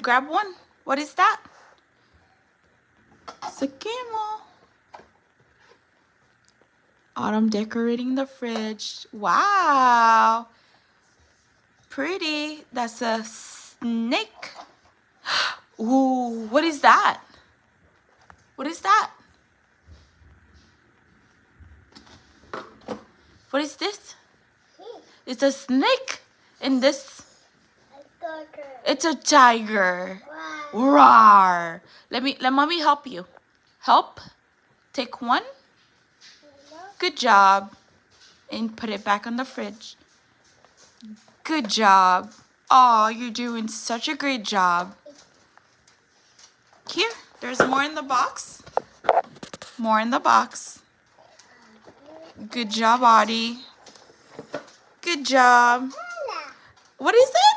grab one. What is that? It's a camel. Autumn decorating the fridge. Wow. Pretty. That's a snake. Ooh, what is that? What is that? What is this? It's a snake. And this? It's a tiger. Roar. Let mommy help you. Help. Take one. Good job. And put it back on the fridge. Good job. Oh, you're doing such a great job. Here, there's more in the box. More in the box. Good job, Audie. Good job. What is it?